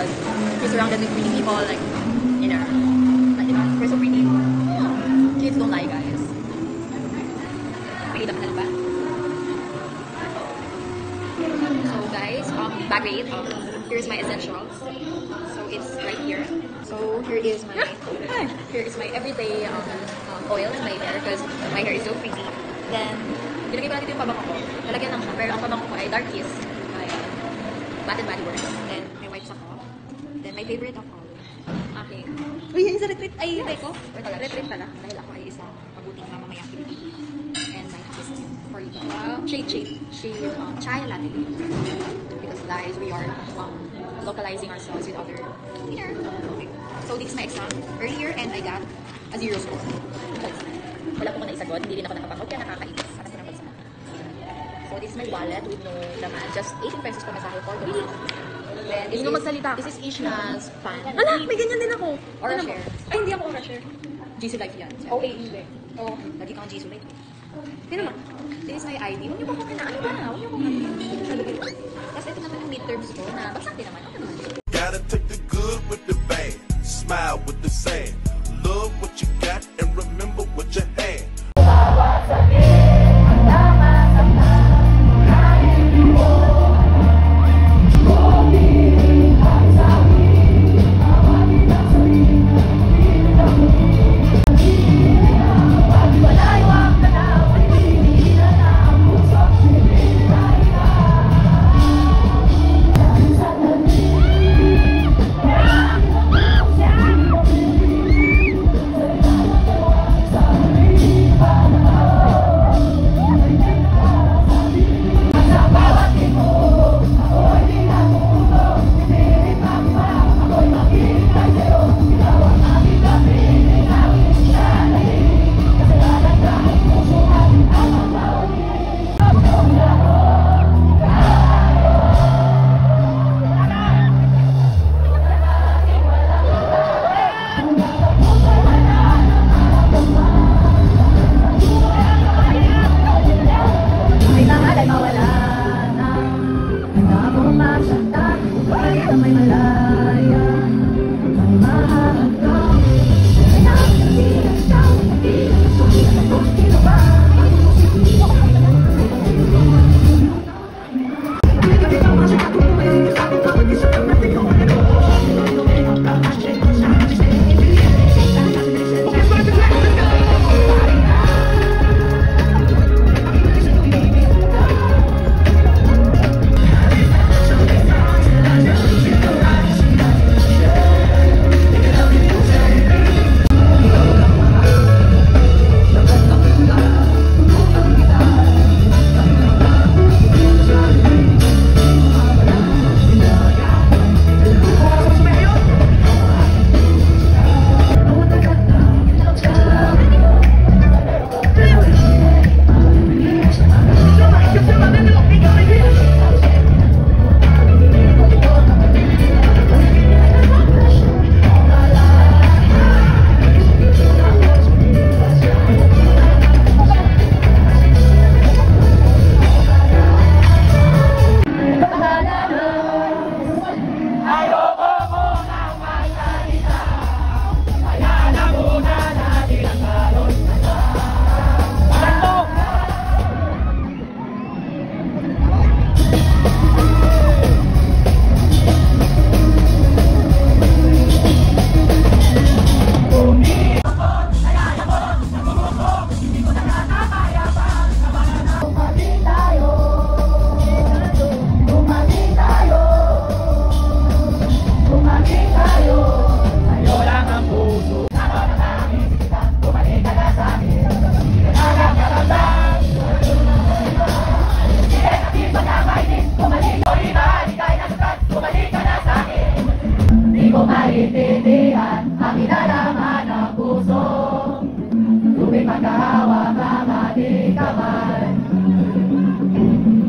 because you're surrounded with pretty people, like, you know, we're so pretty. Kids don't lie, guys. Pakita ka na ba? So guys, bag rate, here's my essentials. So it's right here. So here is my everyday oil to my hair because my hair is so pretty. Then, binagay pa natin yung pabango ko. Lalagyan lang siya, pero ang pabango ko ay Dark Kiss by Bath & Body Works. Then, may wipes ako. Then, my favorite of all. Okay. Uy, yung sa retreat ay ko. Retreat pala. Dahil ako ay isang mabuting mamamayang Pilipino. And my kiss for you. Shade chai latte. Because guys, we are localizing ourselves with other here. Okay. So, this is my exam earlier and I got a 0 score. Wala po ko naisagot, hindi rin ako nakapangod, kaya nakakainis. Atas ko ng bansa. So, this is my wallet with no laman. Just 18 pesos per masahe for the month. Then, this is magsalita. This is Ishna's fan. Ala, may ganyan din ako. Or a share. Ay, hindi ako or a share. Jisoo Life yan. OAE din. Oo, lagi kang Jisoo Life. Sino lang? This is my ID. Huwag niyo po kung ano ba? Huwag niyo po kung Tapos ito naman yung midterms ko na bagsak din naman. Okay naman. Gotta take the good with the bad. Smile with the sad. Love what you got and remember what you had.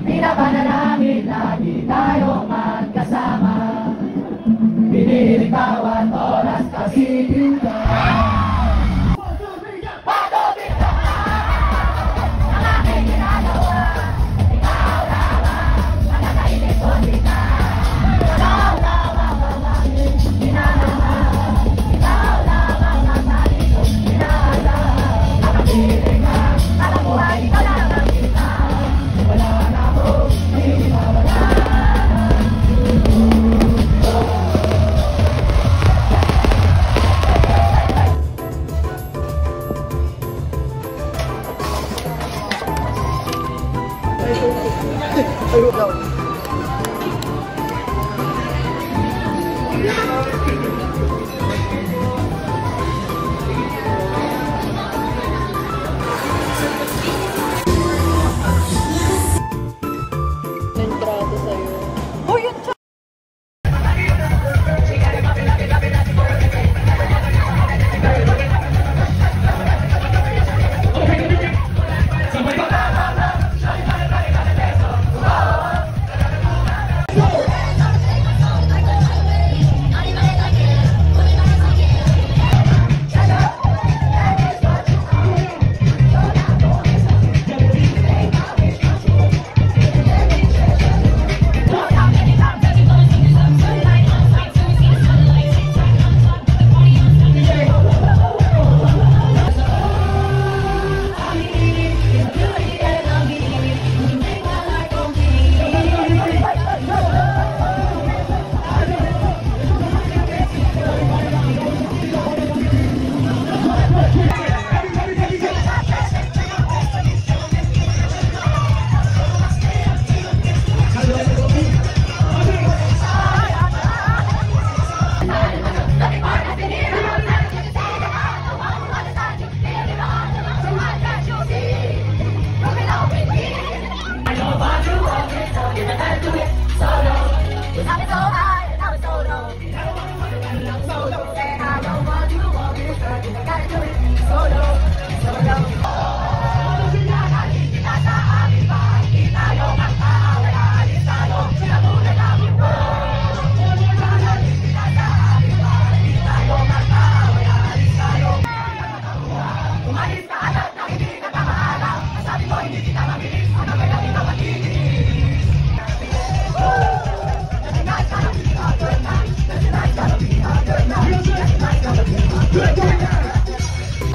Pinapanalangin lagi tayong magkasama. Pinihiling bawat oras kasi dito. Nagtrato sa'yo. Oh, yun!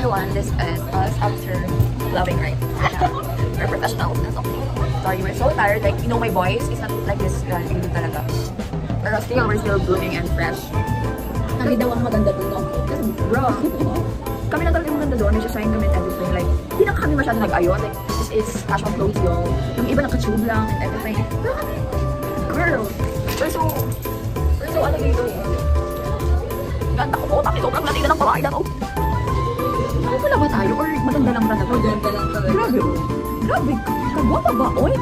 Everyone, this is us after loving, right? We're professionals and something. Sorry, we're so tired. Like, you know, my voice is not like this. Hindi talaga. Pero still, we're still blooming and fresh. Kami daw ang maganda dun, no? Kasi, bro, kami na talaga yung maganda doon. May sign kami and everything. Like, hindi na kami masyado nag-ayon. Like, this is casual clothes, yo. Yung iba naka-tube lang and everything. Pero kami, girl, we're so ano dito. Ganda ko po. Tapos sobrang latina ng babae na to. Ano pala ba tayo? Or maganda lang talaga? Maganda lang talaga. Grabe. Grabe. Kagwapa ba? Oy,